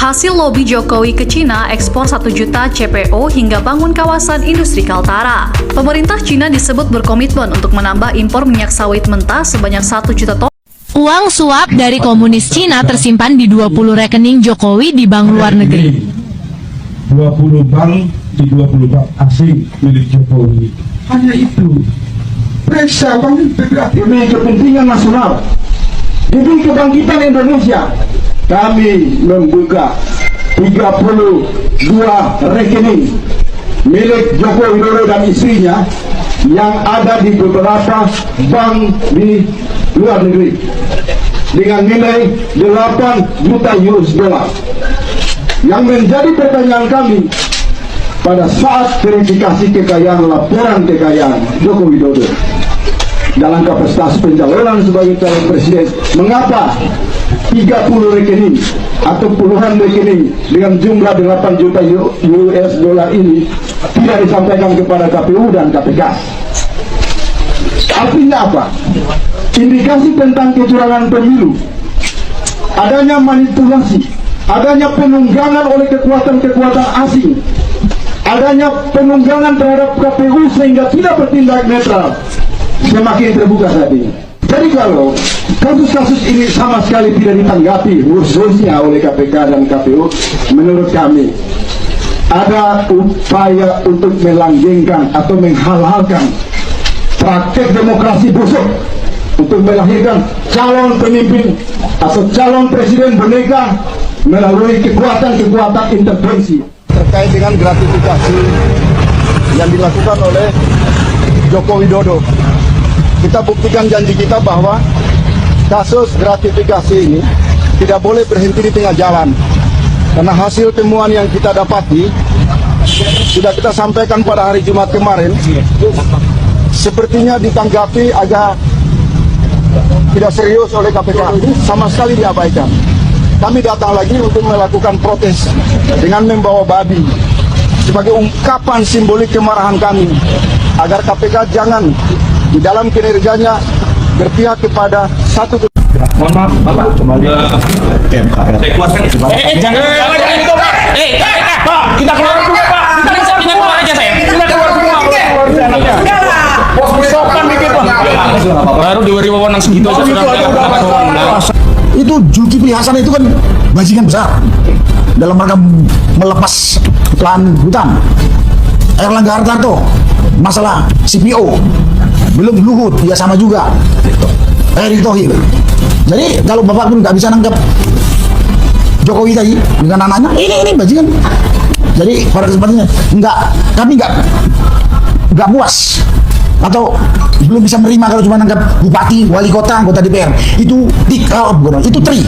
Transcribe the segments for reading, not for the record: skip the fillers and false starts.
Hasil lobi Jokowi ke Cina ekspor 1 juta CPO hingga bangun kawasan industri Kaltara. Pemerintah Cina disebut berkomitmen untuk menambah impor minyak sawit mentah sebanyak 1 juta ton. Uang suap dari komunis Cina tersimpan di 20 rekening Jokowi di bank luar negeri. 20 bank di 20 bank asing milik Jokowi. Hanya itu. Periksa bank demi kepentingan nasional, demi kebangkitan Indonesia. Kami membuka 32 rekening milik Joko Widodo dan istrinya yang ada di beberapa bank di luar negeri dengan nilai 8 juta US dollar. Yang menjadi pertanyaan kami pada saat verifikasi kekayaan, laporan kekayaan Joko Widodo dalam kapasitas pencalonan sebagai calon presiden, mengapa 30 rekening atau puluhan rekening dengan jumlah 8 juta US dollar ini tidak disampaikan kepada KPU dan KPK? Artinya apa? Indikasi tentang kecurangan pemilu, adanya manipulasi, adanya penunggangan oleh kekuatan-kekuatan asing, adanya penunggangan terhadap KPU sehingga tidak bertindak netral, semakin terbuka saat ini. Jadi kalau kasus-kasus ini sama sekali tidak ditanggapi khususnya oleh KPK dan KPU, menurut kami ada upaya untuk melanggengkan atau menghalalkan praktek demokrasi busuk untuk melahirkan calon pemimpin atau calon presiden boneka melalui kekuatan-kekuatan intervensi. Terkait dengan gratifikasi yang dilakukan oleh Joko Widodo, kita buktikan janji kita bahwa kasus gratifikasi ini tidak boleh berhenti di tengah jalan, karena hasil temuan yang kita dapati sudah kita sampaikan pada hari Jumat kemarin, sepertinya ditanggapi agak tidak serius oleh KPK, sama sekali diabaikan. Kami datang lagi untuk melakukan protes dengan membawa babi sebagai ungkapan simbolik kemarahan kami agar KPK jangan di dalam kinerjanya berpihak kepada satu. Mohon maaf, Bapak, kembali ke MKR. Jangan itu, Pak. Pak, kita keluar dulu, Pak. Kita keluar aja, saya. Kita keluar semua. Bos sopan dikit, Pak. Baru diberi wewenang segitu aja sudah. Itu Zulkifli Hasan itu kan bajingan besar dalam rangka melepas lahan hutan. Erlangga Hartarto masalah CPO, belum Luhut ya sama juga, Erick Thohir. Jadi kalau Bapak pun nggak bisa nangkap Jokowi tadi dengan anaknya, ini bajingan. Jadi pada kesempatannya kami nggak puas atau belum bisa menerima kalau cuma nangkap bupati, wali kota, anggota DPR. Itu itu tri.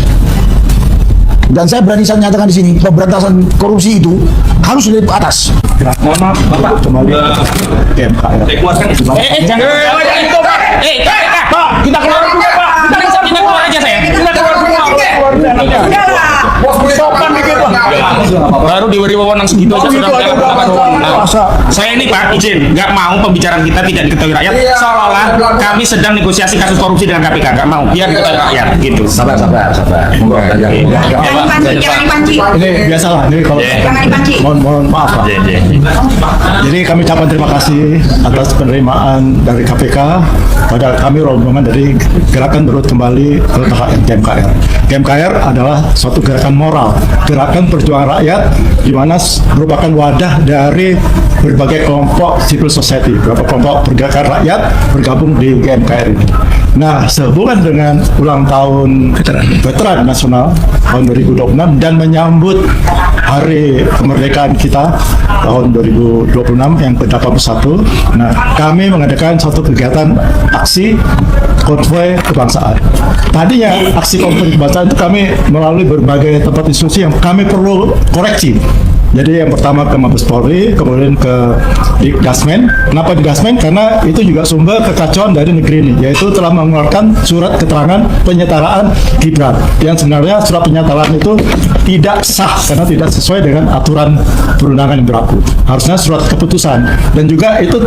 Dan saya berani saya nyatakan di sini, pemberantasan korupsi itu harus dari atas. Mohon maaf, Bapak, kembali ke MKR. Jangan itu, Pak. Pak, kita keluar dulu, Pak. Kita keluar aja, saya. Kita keluar semua. Bos sopan dikit, Pak. Baru diberi wewenang segitu aja sudah. Saya ini, Pak, izin, nggak mau pembicaraan kita tidak diketahui rakyat, seolah-olah kami sedang negosiasi kasus korupsi dengan KPK. Nggak mau, biar diketahui rakyat gitu. Sabar. Jangan dipanci. Ini biasalah, ini kalau mohon maaf, Pak. Jadi kami ucapkan terima kasih atas penerimaan dari KPK pada kami rombongan dari Gerakan Berut Kembali ke GMKR. GMKR adalah suatu gerakan moral, gerakan perjuangan rakyat, di mana merupakan wadah dari berbagai kelompok civil society, beberapa kelompok pergerakan rakyat bergabung di GMKR ini. Nah, sehubungan dengan ulang tahun Veteran Nasional tahun 2026 dan menyambut hari kemerdekaan kita tahun 2026 yang ke-81, nah kami mengadakan suatu kegiatan aksi konvoy kebangsaan. Tadinya aksi konvoy kebangsaan itu kami melalui berbagai tempat institusi yang kami perlu koreksi. Jadi yang pertama ke Mabes Polri, kemudian ke Digasmen. Kenapa Digasmen? Karena itu juga sumber kekacauan dari negeri ini, yaitu telah mengeluarkan surat keterangan penyetaraan Gibran. Yang sebenarnya surat penyetaraan itu tidak sah karena tidak sesuai dengan aturan perundangan yang berlaku. Harusnya surat keputusan, dan juga itu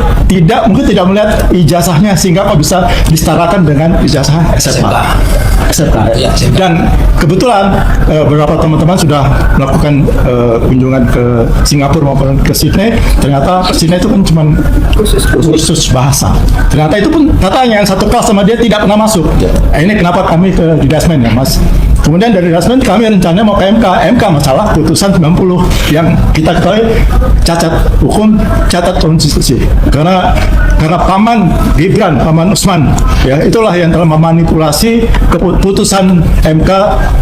mungkin tidak melihat ijazahnya sehingga kok bisa disetarakan dengan ijazah SMA. SMK. Dan kebetulan beberapa teman-teman sudah melakukan kunjungan ke Singapura maupun ke Sydney. Ternyata ke Sydney itu kan cuma khusus bahasa. Ternyata itu pun katanya yang satu kelas sama dia tidak pernah masuk. Ini kenapa kami ke Didasmen ya Mas. Kemudian dari Didasmen kami rencananya mau ke MK masalah putusan 90 yang kita ketahui cacat hukum, cacat konstitusi. Karena paman Gibran, paman Usman, ya itulah yang telah memanipulasi keputusan MK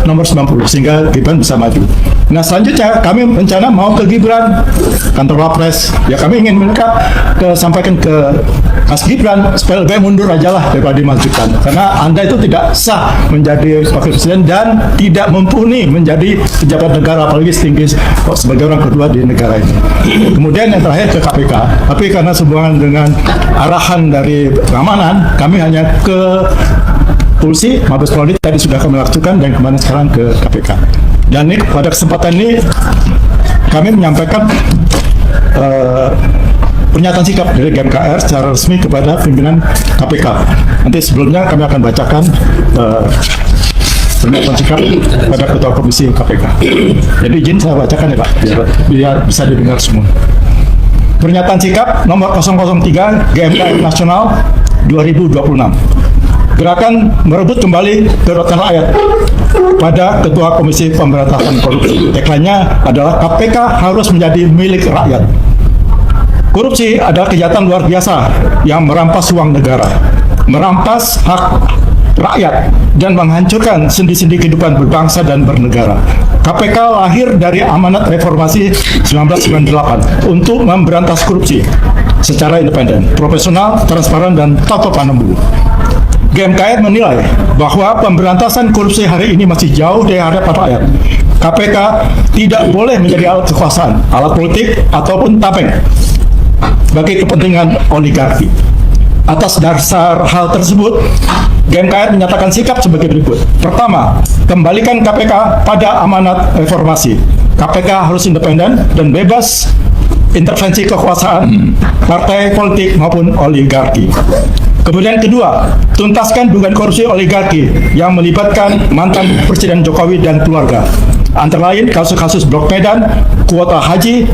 nomor 90 sehingga Gibran bisa maju. Nah selanjutnya kami rencana mau ke Gibran, kantor Wapres, ya kami ingin mereka sampaikan ke Mas Gibran supaya lebih mundur aja lah daripada dimajukan. Karena Anda itu tidak sah menjadi wakil presiden dan tidak mumpuni menjadi pejabat negara, apalagi setinggi sebagai orang kedua di negara ini. Kemudian yang terakhir ke KPK, tapi karena sehubungan dengan arahan dari keamanan, kami hanya ke Polisi, Mabes Polri tadi sudah kami lakukan dan kemarin sekarang ke KPK. Dan ini, pada kesempatan ini kami menyampaikan pernyataan sikap dari GMKR secara resmi kepada pimpinan KPK. Nanti sebelumnya kami akan bacakan pernyataan sikap pada Ketua Komisi KPK. Jadi izin saya bacakan ya Pak, biar bisa didengar semua. Pernyataan sikap nomor 003 GMKR Nasional 2026. Gerakan merebut kembali kedaulatan rakyat pada Ketua Komisi Pemberantasan Korupsi. Tagline-nya adalah KPK harus menjadi milik rakyat. Korupsi adalah kejahatan luar biasa yang merampas uang negara, merampas hak rakyat, dan menghancurkan sendi-sendi kehidupan berbangsa dan bernegara. KPK lahir dari amanat reformasi 1998 untuk memberantas korupsi secara independen, profesional, transparan, dan tanpa pandang bulu. GMKR menilai bahwa pemberantasan korupsi hari ini masih jauh dari hadapan rakyat. KPK tidak boleh menjadi alat kekuasaan, alat politik, ataupun tameng bagi kepentingan oligarki. Atas dasar hal tersebut, GMKR menyatakan sikap sebagai berikut. Pertama, kembalikan KPK pada amanat reformasi. KPK harus independen dan bebas intervensi kekuasaan, partai politik maupun oligarki. Kemudian kedua, tuntaskan dugaan korupsi oligarki yang melibatkan mantan Presiden Jokowi dan keluarga. Antara lain kasus-kasus Blok Medan, kuota haji,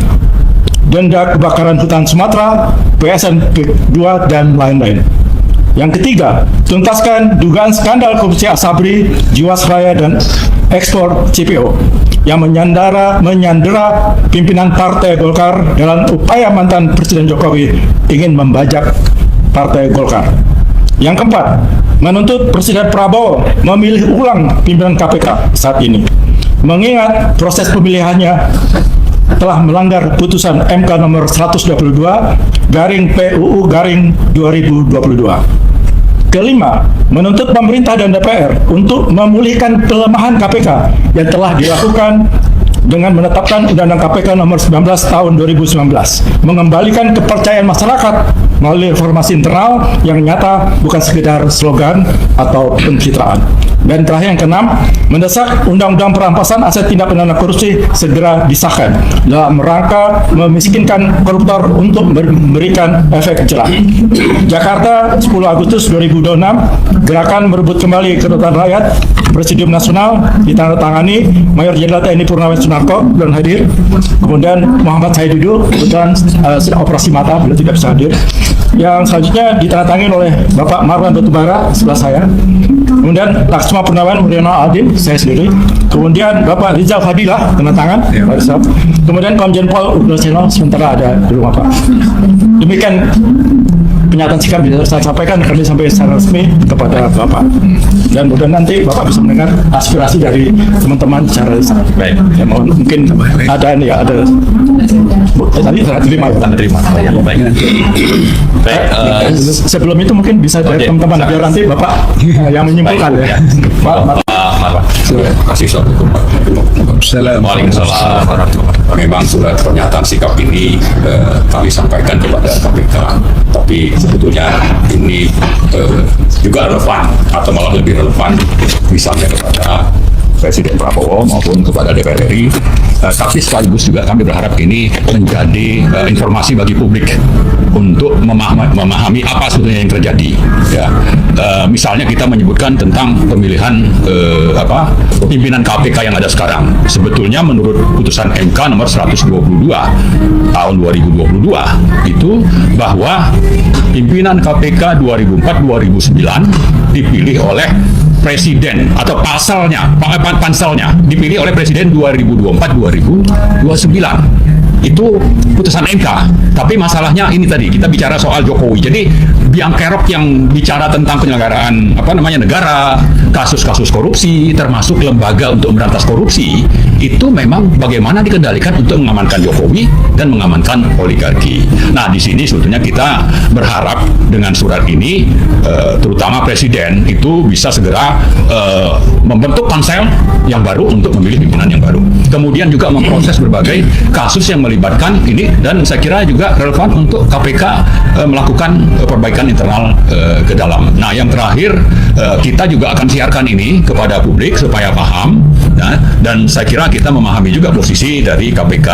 denda kebakaran hutan Sumatera, PSN 2, dan lain-lain. Yang ketiga, tuntaskan dugaan skandal korupsi Asabri, Jiwasraya, dan ekspor CPO yang menyandera pimpinan Partai Golkar dalam upaya mantan Presiden Jokowi ingin membajak Partai Golkar. Yang keempat, menuntut Presiden Prabowo memilih ulang pimpinan KPK saat ini, mengingat proses pemilihannya telah melanggar putusan MK nomor 122/PUU/2022. Kelima, menuntut pemerintah dan DPR untuk memulihkan pelemahan KPK yang telah dilakukan dengan menetapkan Undang-Undang KPK nomor 19 tahun 2019, mengembalikan kepercayaan masyarakat melalui reformasi internal yang nyata, bukan sekedar slogan atau pencitraan. Dan terakhir yang keenam, mendesak Undang-Undang Perampasan Aset Tindak Pidana Korupsi segera disahkan dalam rangka memiskinkan koruptor untuk memberikan efek jerah. Jakarta, 10 Agustus 2026, gerakan merebut kembali kedaulatan rakyat, Presidium Nasional ditandatangani Mayor Jenderal TNI Purnawirawan Sunarko dan hadir. Kemudian Muhammad Saididu kebetulan sedang operasi mata, beliau tidak bisa hadir. Yang selanjutnya ditandatangani oleh Bapak Marwan Batubara sebelah saya. Kemudian Laksma Purnawan Muriono Aldin, saya sendiri. Kemudian Bapak Rizal Fadilah, tanda tangan. Kemudian Komjen Pol Ugroseno sementara ada di rumah Pak. Demikian pernyataan sikap bisa saya sampaikan, kami sampai secara resmi kepada Bapak. Dan mudah nanti Bapak bisa mendengar aspirasi dari teman-teman secara resmi. Baik. Ya, mohon mungkin ada ini ya, ada tadi saya terima. Ya, baik. Baik. Sebelum itu mungkin bisa dari teman-teman biar nanti Bapak yang menyimpulkan ya. Pak Marwan. Terima kasih. Assalamualaikum. Waalaikumsalam warahmatullahi wabarakatuh. Memang surat pernyataan sikap ini kami sampaikan kepada KPK, tapi sebetulnya ini juga relevan atau malah lebih relevan misalnya kepada Presiden Prabowo maupun kepada DPR RI Tapi sekaligus juga kami berharap ini menjadi informasi bagi publik untuk memahami apa sebetulnya yang terjadi. Ya, misalnya kita menyebutkan tentang pemilihan pimpinan KPK yang ada sekarang. Sebetulnya menurut putusan MK nomor 122 tahun 2022 itu bahwa pimpinan KPK 2004-2009 dipilih oleh presiden atau panselnya dipilih oleh presiden 2024-2029. Itu putusan MK. Tapi masalahnya ini tadi kita bicara soal Jokowi. Jadi biang kerok yang bicara tentang penyelenggaraan negara, kasus-kasus korupsi, termasuk lembaga untuk memberantas korupsi, itu memang bagaimana dikendalikan untuk mengamankan Jokowi dan mengamankan oligarki. Nah, di sini sebetulnya kita berharap dengan surat ini, terutama presiden itu bisa segera membentuk pansel yang baru untuk memilih pimpinan yang baru. Kemudian juga memproses berbagai kasus yang melibatkan ini, dan saya kira juga relevan untuk KPK melakukan perbaikan internal ke dalam. Nah, yang terakhir kita juga akan siarkan ini kepada publik supaya paham, dan saya kira kita memahami juga posisi dari KPK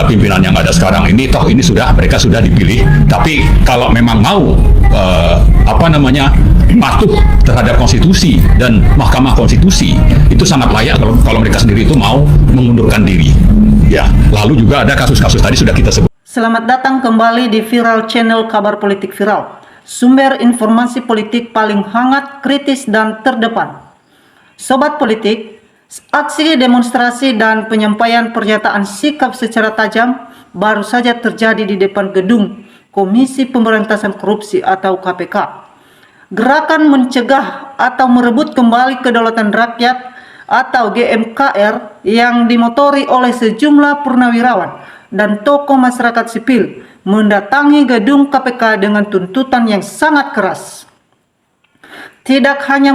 pimpinan yang ada sekarang ini. Toh ini mereka sudah dipilih, tapi kalau memang mau patuh terhadap konstitusi dan Mahkamah Konstitusi, itu sangat layak kalau mereka sendiri itu mau mengundurkan diri. Ya, lalu juga ada kasus-kasus tadi sudah kita sebut. Selamat datang kembali di Viral Channel Kabar Politik Viral, sumber informasi politik paling hangat, kritis, dan terdepan. Sobat politik, aksi demonstrasi dan penyampaian pernyataan sikap secara tajam baru saja terjadi di depan gedung Komisi Pemberantasan Korupsi atau KPK. Gerakan mencegah atau merebut kembali kedaulatan rakyat atau GMKR yang dimotori oleh sejumlah purnawirawan dan tokoh masyarakat sipil mendatangi gedung KPK dengan tuntutan yang sangat keras. Tidak hanya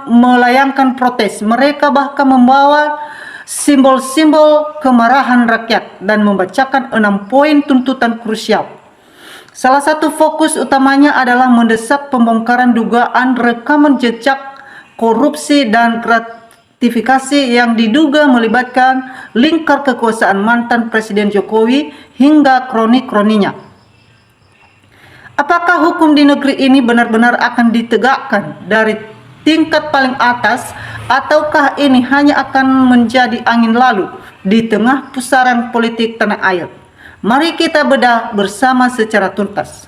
melayangkan protes, mereka bahkan membawa simbol-simbol kemarahan rakyat dan membacakan 6 poin tuntutan krusial. Salah satu fokus utamanya adalah mendesak pembongkaran dugaan rekaman jejak korupsi dan gratifikasi yang diduga melibatkan lingkar kekuasaan mantan Presiden Jokowi hingga kroni-kroninya. Apakah hukum di negeri ini benar-benar akan ditegakkan dari tingkat paling atas, ataukah ini hanya akan menjadi angin lalu di tengah pusaran politik tanah air? Mari kita bedah bersama secara tuntas.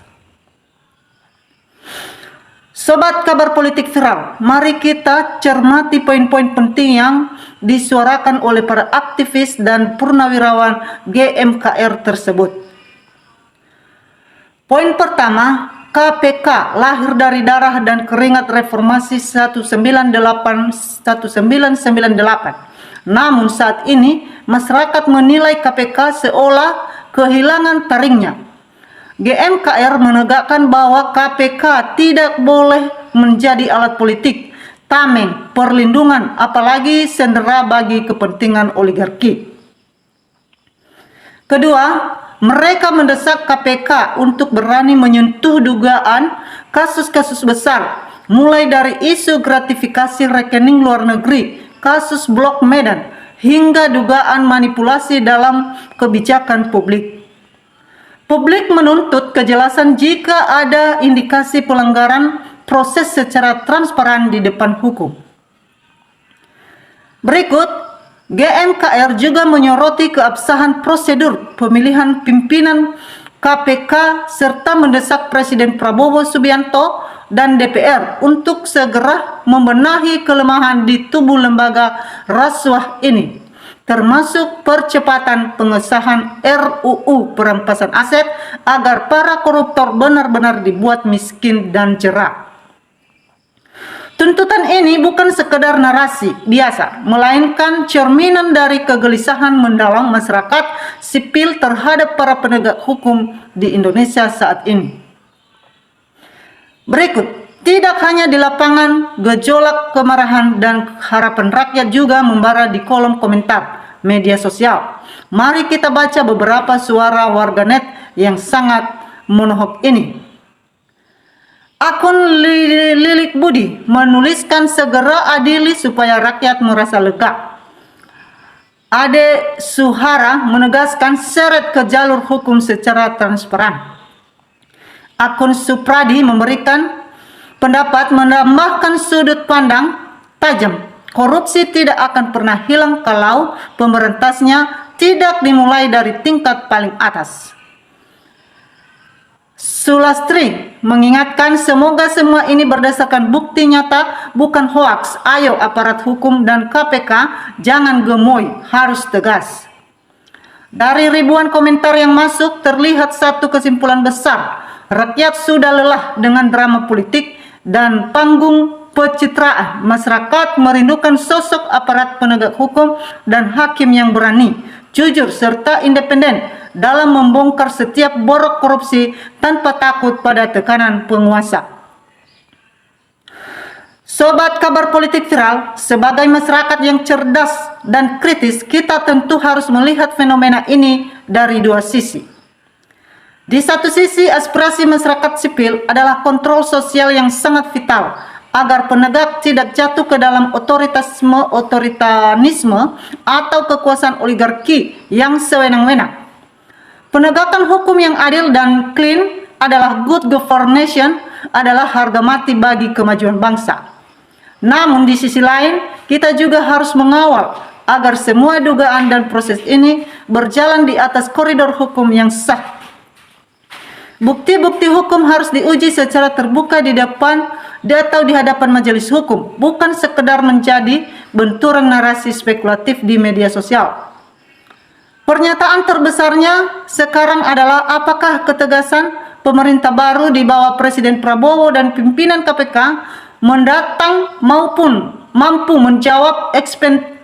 Sobat Kabar Politik Viral, mari kita cermati poin-poin penting yang disuarakan oleh para aktivis dan purnawirawan GMKR tersebut. Poin pertama, KPK lahir dari darah dan keringat reformasi 1998. Namun saat ini masyarakat menilai KPK seolah kehilangan taringnya. GMKR menegakkan bahwa KPK tidak boleh menjadi alat politik, tameng, perlindungan, apalagi sendera bagi kepentingan oligarki. Kedua, mereka mendesak KPK untuk berani menyentuh dugaan kasus-kasus besar, mulai dari isu gratifikasi rekening luar negeri, kasus Blok Medan, hingga dugaan manipulasi dalam kebijakan publik. Publik menuntut kejelasan jika ada indikasi pelanggaran proses secara transparan di depan hukum. Berikut, GMKR juga menyoroti keabsahan prosedur pemilihan pimpinan KPK serta mendesak Presiden Prabowo Subianto dan DPR untuk segera membenahi kelemahan di tubuh lembaga rasuah ini, termasuk percepatan pengesahan RUU perampasan aset agar para koruptor benar-benar dibuat miskin dan jera. Tuntutan ini bukan sekedar narasi biasa, melainkan cerminan dari kegelisahan mendalam masyarakat sipil terhadap para penegak hukum di Indonesia saat ini. Berikut, tidak hanya di lapangan, gejolak kemarahan dan harapan rakyat juga membara di kolom komentar media sosial. Mari kita baca beberapa suara warganet yang sangat menohok ini. Akun Lilik Budi menuliskan segera adili supaya rakyat merasa lega. Ade Suhara menegaskan seret ke jalur hukum secara transparan. Akun Supradi memberikan pendapat menambahkan sudut pandang tajam. Korupsi tidak akan pernah hilang kalau pemberantasnya tidak dimulai dari tingkat paling atas. Sulastri mengingatkan semoga semua ini berdasarkan bukti nyata, bukan hoaks. Ayo aparat hukum dan KPK jangan gemoy, harus tegas. Dari ribuan komentar yang masuk terlihat satu kesimpulan besar. Rakyat sudah lelah dengan drama politik dan panggung pencitraan. Masyarakat merindukan sosok aparat penegak hukum dan hakim yang berani, jujur serta independen dalam membongkar setiap borok korupsi tanpa takut pada tekanan penguasa. Sobat Kabar Politik Viral, sebagai masyarakat yang cerdas dan kritis, kita tentu harus melihat fenomena ini dari dua sisi. Di satu sisi, aspirasi masyarakat sipil adalah kontrol sosial yang sangat vital agar penegak tidak jatuh ke dalam otoritarisme atau kekuasaan oligarki yang sewenang-wenang. Penegakan hukum yang adil dan clean adalah good governance, adalah harga mati bagi kemajuan bangsa. Namun di sisi lain, kita juga harus mengawal agar semua dugaan dan proses ini berjalan di atas koridor hukum yang sah. Bukti-bukti hukum harus diuji secara terbuka di hadapan majelis hukum, bukan sekedar menjadi benturan narasi spekulatif di media sosial. Pernyataan terbesarnya sekarang adalah apakah ketegasan pemerintah baru di bawah Presiden Prabowo dan pimpinan KPK mendatang maupun mampu menjawab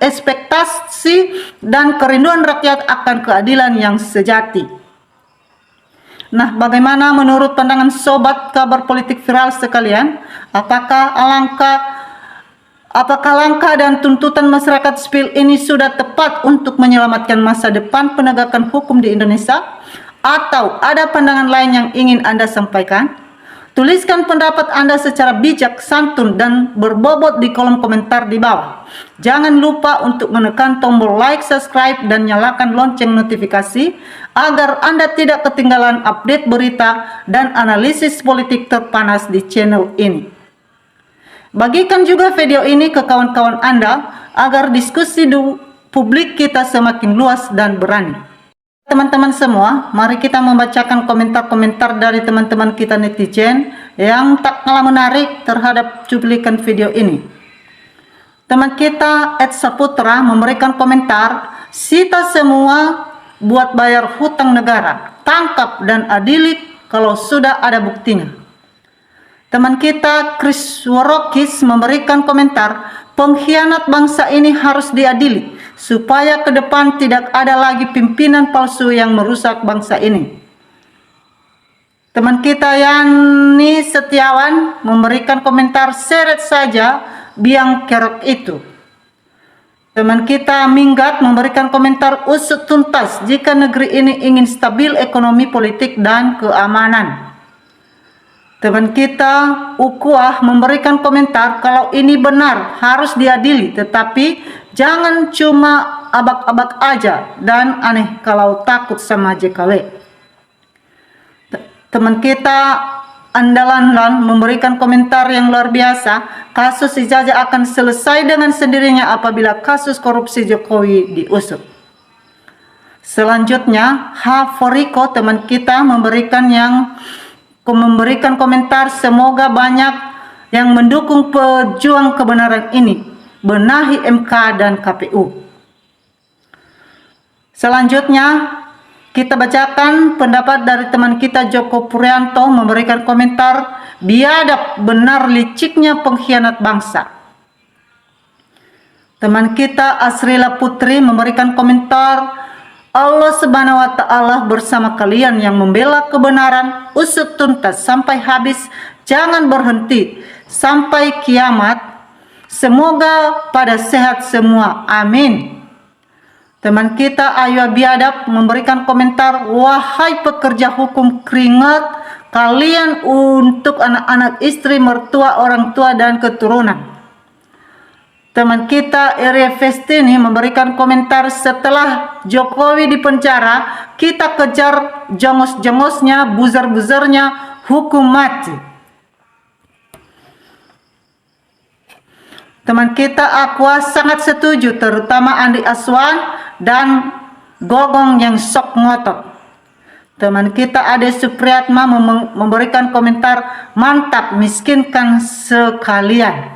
ekspektasi dan kerinduan rakyat akan keadilan yang sejati. Nah, bagaimana menurut pandangan Sobat Kabar Politik Viral sekalian? Apakah langkah dan tuntutan masyarakat sipil ini sudah tepat untuk menyelamatkan masa depan penegakan hukum di Indonesia? Atau ada pandangan lain yang ingin Anda sampaikan? Tuliskan pendapat Anda secara bijak, santun, dan berbobot di kolom komentar di bawah. Jangan lupa untuk menekan tombol like, subscribe, dan nyalakan lonceng notifikasi agar Anda tidak ketinggalan update berita dan analisis politik terpanas di channel ini. Bagikan juga video ini ke kawan-kawan Anda agar diskusi publik kita semakin luas dan berani. Teman-teman semua, mari kita membacakan komentar-komentar dari teman-teman kita netizen yang tak kalah menarik terhadap cuplikan video ini. Teman kita Ed Saputra memberikan komentar, "Sita semua buat bayar hutang negara, tangkap dan adili kalau sudah ada buktinya." Teman kita Chris Warokis memberikan komentar, "Pengkhianat bangsa ini harus diadili supaya ke depan tidak ada lagi pimpinan palsu yang merusak bangsa ini." Teman kita Yani Setiawan memberikan komentar, "Seret saja biang kerok itu." Teman kita Minggat memberikan komentar, "Usut tuntas jika negeri ini ingin stabil ekonomi, politik, dan keamanan." Teman kita Ukuah memberikan komentar, "Kalau ini benar harus diadili, tetapi jangan cuma abak-abak aja dan aneh kalau takut sama JKW." Teman kita Andalan memberikan komentar yang luar biasa, "Kasus Ijazah akan selesai dengan sendirinya apabila kasus korupsi Jokowi diusut." Selanjutnya Haforiko teman kita memberikan komentar, "Semoga banyak yang mendukung pejuang kebenaran ini, benahi MK dan KPU." Selanjutnya kita bacakan pendapat dari teman kita Joko Puryanto memberikan komentar, "Biadab benar liciknya pengkhianat bangsa." Teman kita Asrila Putri memberikan komentar, "Allah Subhanahu wa Ta'ala bersama kalian yang membela kebenaran, usut tuntas sampai habis, jangan berhenti sampai kiamat. Semoga pada sehat semua, amin." Teman kita Ayu Biadab memberikan komentar, "Wahai pekerja hukum, keringat kalian untuk anak-anak, istri, mertua, orang tua, dan keturunan." Teman kita Area Festini memberikan komentar, setelah Jokowi dipenjara, kita kejar jongos-jongosnya, buzzer-buzzernya, hukum mati. Teman kita Aqua sangat setuju, terutama Andi Aswan dan Gogong yang sok ngotot. Teman kita Ade Supriyatma memberikan komentar, mantap, miskinkan sekalian.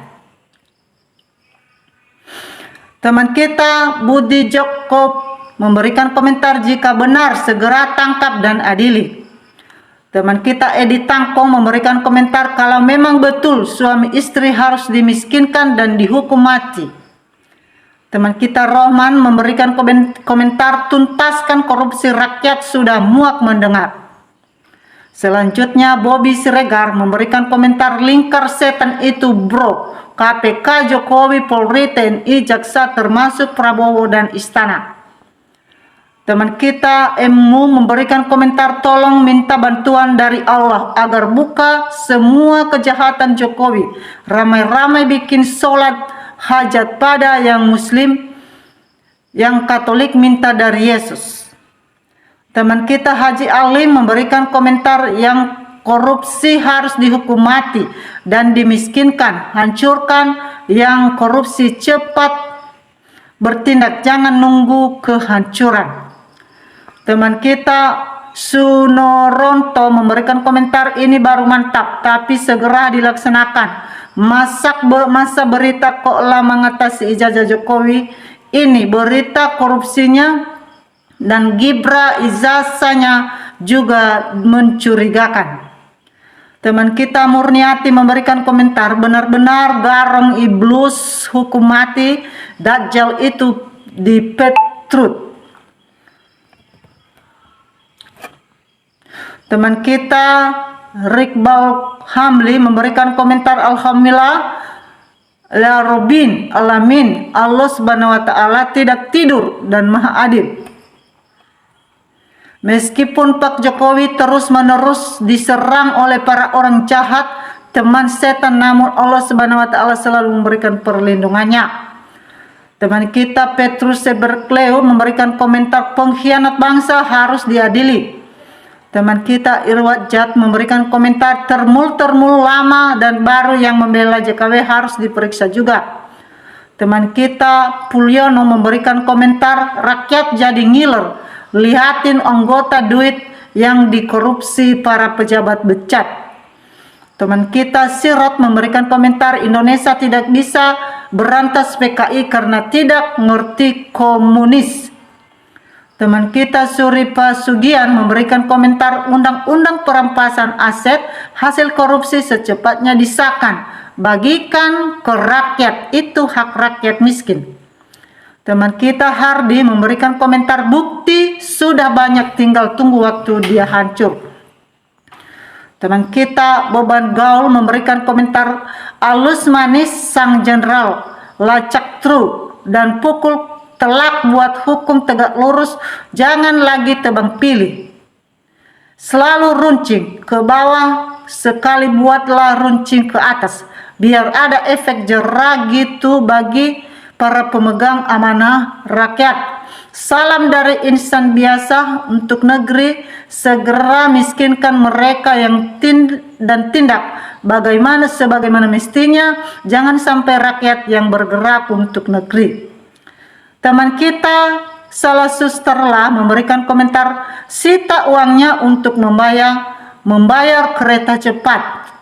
Teman kita Budi Joko memberikan komentar, jika benar segera tangkap dan adili. Teman kita Edi Tangkong memberikan komentar, kalau memang betul suami istri harus dimiskinkan dan dihukum mati. Teman kita Rohman memberikan komentar, tuntaskan korupsi, rakyat sudah muak mendengar. Selanjutnya Bobby Siregar memberikan komentar, lingkar setan itu bro, KPK, Jokowi, Polri, TNI, Jaksa, termasuk Prabowo dan Istana. Teman kita MU memberikan komentar, tolong minta bantuan dari Allah agar buka semua kejahatan Jokowi. Ramai-ramai bikin sholat hajat pada yang Muslim, yang Katolik minta dari Yesus. Teman kita Haji Alim memberikan komentar, yang korupsi harus dihukum mati dan dimiskinkan, hancurkan yang korupsi, cepat bertindak, jangan nunggu kehancuran. Teman kita Sunoronto memberikan komentar, ini baru mantap tapi segera dilaksanakan. Masa berita kok lama mengatasi ijazah Jokowi, ini berita korupsinya dan Gibra ijazahnya juga mencurigakan. Teman kita Murniati memberikan komentar, benar-benar garong iblis, hukum mati, Dajjal itu di Petrut. Teman kita Riqbal Hamli memberikan komentar, alhamdulillah ya Robin alamin, Allah Subhanahu wa taala tidak tidur dan maha adil. Meskipun Pak Jokowi terus-menerus diserang oleh para orang jahat, teman setan, namun Allah Subhanahu wa taala selalu memberikan perlindungannya. Teman kita Petrus Seberkleo memberikan komentar, pengkhianat bangsa harus diadili. Teman kita Irwat Jat memberikan komentar, termul lama dan baru yang membela JKW harus diperiksa juga. Teman kita Pulyono memberikan komentar, rakyat jadi ngiler, lihatin anggota duit yang dikorupsi para pejabat becat. Teman kita Sirot memberikan komentar, Indonesia tidak bisa berantas PKI karena tidak ngerti komunis. Teman kita Suripa Sugian memberikan komentar, undang-undang perampasan aset hasil korupsi secepatnya disahkan, bagikan ke rakyat, itu hak rakyat miskin. Teman kita Hardi memberikan komentar, bukti sudah banyak, tinggal tunggu waktu dia hancur. Teman kita Boban Gaul memberikan komentar, alus manis sang jenderal, lacak truk dan pukul telak buat hukum tegak lurus, jangan lagi tebang pilih. Selalu runcing ke bawah, sekali buatlah runcing ke atas, biar ada efek jerah gitu bagi para pemegang amanah rakyat. Salam dari insan biasa untuk negeri, segera miskinkan mereka yang tindak sebagaimana mestinya, jangan sampai rakyat yang bergerak untuk negeri. Teman kita Salah Susterlah memberikan komentar, sita uangnya untuk membayar kereta cepat.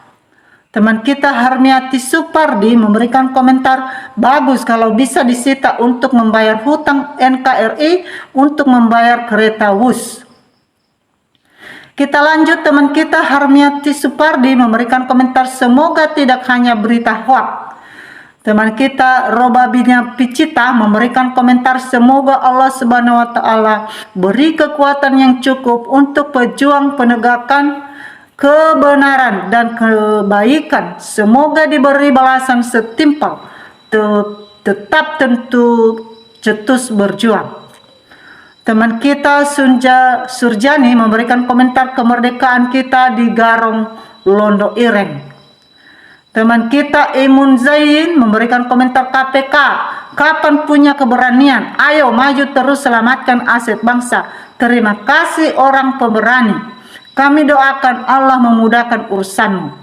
Teman kita Harmiati Supardi memberikan komentar, bagus kalau bisa disita untuk membayar hutang NKRI, untuk membayar kereta WUS. Kita lanjut, teman kita Harmiati Supardi memberikan komentar, semoga tidak hanya berita hoax. Teman kita Robabinya Picita memberikan komentar, semoga Allah Subhanahu wa taala beri kekuatan yang cukup untuk pejuang penegakan kebenaran dan kebaikan, semoga diberi balasan setimpal, tetap tentu cetus berjuang. Teman kita Surjani memberikan komentar, kemerdekaan kita digarong Londo Ireng. Teman kita Imun Zain memberikan komentar KPK, kapan punya keberanian? Ayo maju terus selamatkan aset bangsa. Terima kasih orang pemberani. Kami doakan Allah memudahkan urusanmu.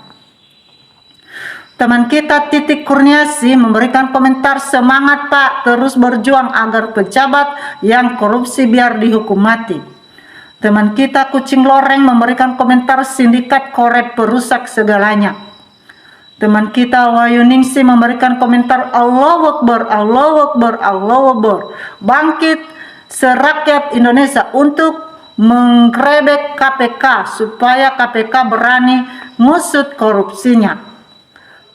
Teman kita Titik Kurniasi memberikan komentar, semangat Pak, terus berjuang agar pejabat yang korupsi biar dihukum mati. Teman kita Kucing Loreng memberikan komentar, sindikat korep perusak segalanya. Teman kita Wayuningsi memberikan komentar, Allahu Akbar, Allahu Akbar, Allahu Akbar. Bangkit serakyat Indonesia untuk menggerebek KPK supaya KPK berani ngusut korupsinya.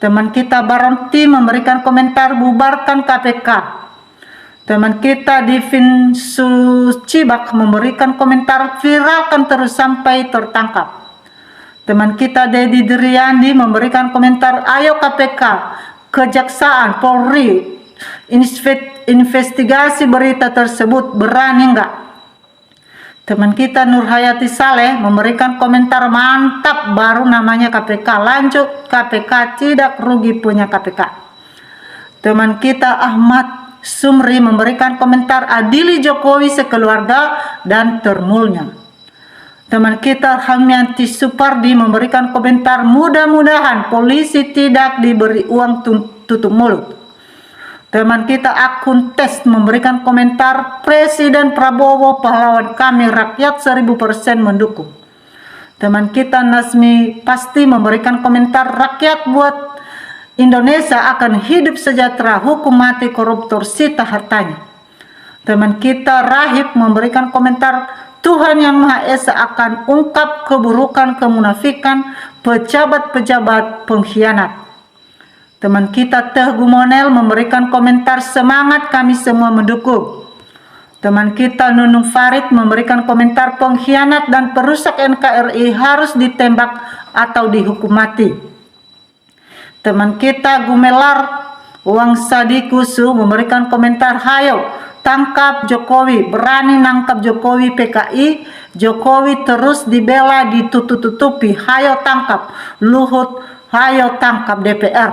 Teman kita Baron T memberikan komentar, bubarkan KPK. Teman kita Divin Sucibak memberikan komentar, viralkan terus sampai tertangkap. Teman kita Dedi Driandi memberikan komentar, ayo KPK, Kejaksaan, Polri, investigasi berita tersebut, berani enggak? Teman kita Nurhayati Saleh memberikan komentar, mantap, baru namanya KPK, lanjut KPK, tidak rugi punya KPK. Teman kita Ahmad Sumri memberikan komentar, adili Jokowi sekeluarga dan termulnya. Teman kita Hamyanti Supardi memberikan komentar, mudah-mudahan polisi tidak diberi uang tutup mulut. Teman kita Akun Tes memberikan komentar, Presiden Prabowo pahlawan kami, rakyat 1000% mendukung. Teman kita Nasmi Pasti memberikan komentar, rakyat buat Indonesia akan hidup sejahtera, hukum mati koruptor, sita hartanya. Teman kita Rahib memberikan komentar, Tuhan Yang Maha Esa akan ungkap keburukan kemunafikan pejabat-pejabat pengkhianat. Teman kita Teh Gumonel memberikan komentar, semangat, kami semua mendukung. Teman kita Nunung Farid memberikan komentar, pengkhianat dan perusak NKRI harus ditembak atau dihukum mati. Teman kita Gumelar Wangsadikusu memberikan komentar, hayo tangkap Jokowi, berani nangkap Jokowi PKI, Jokowi terus dibela ditutup-tutupi, hayo tangkap Luhut, hayo tangkap DPR.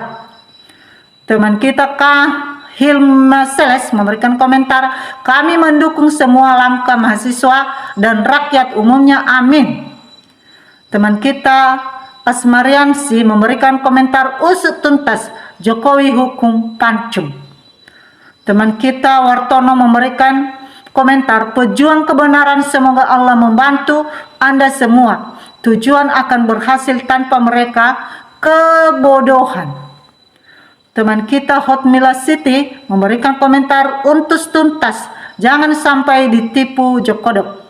Teman kita Hilma Seles memberikan komentar, kami mendukung semua langkah mahasiswa dan rakyat umumnya, amin. Teman kita Asmariansi memberikan komentar, usut tuntas Jokowi hukum pancung. Teman kita Wartono memberikan komentar, pejuang kebenaran, semoga Allah membantu Anda semua. Tujuan akan berhasil tanpa mereka kebodohan. Teman kita Hotmila City memberikan komentar, untus tuntas, jangan sampai ditipu Jokodok.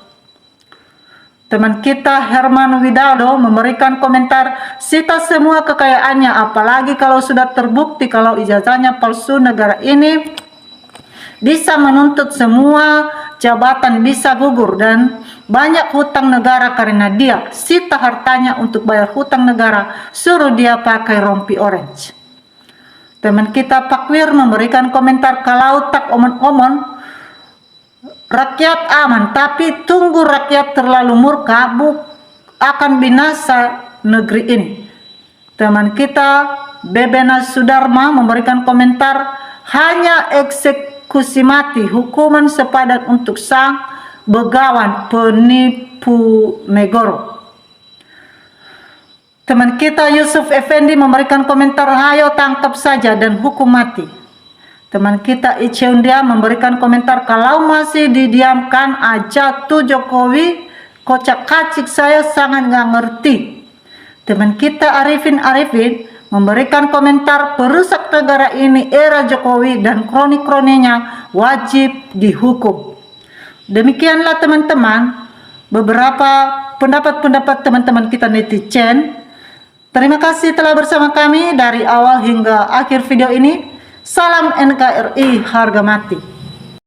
Teman kita Herman Widodo memberikan komentar, sita semua kekayaannya, apalagi kalau sudah terbukti kalau ijazahnya palsu, negara ini bisa menuntut semua jabatan, bisa gugur dan banyak hutang negara karena dia sita hartanya untuk bayar hutang negara, suruh dia pakai rompi orange. Teman kita Pakwir memberikan komentar, kalau tak omon-omon rakyat aman, tapi tunggu rakyat terlalu murka, akan binasa negeri ini. Teman kita Bebena Sudarma memberikan komentar, hanya eksekusi mati, hukuman sepadan untuk sang begawan penipu negoro. Teman kita Yusuf Effendi memberikan komentar, hayo tangkap saja dan hukum mati. Teman kita Iceundia memberikan komentar, kalau masih didiamkan aja tuh Jokowi, kocak kacik, saya sangat nggak ngerti. Teman kita Arifin memberikan komentar, perusak negara ini era Jokowi dan kroni-kroninya wajib dihukum. Demikianlah teman-teman beberapa pendapat-pendapat teman-teman kita netizen. Terima kasih telah bersama kami dari awal hingga akhir video ini. Salam NKRI harga mati.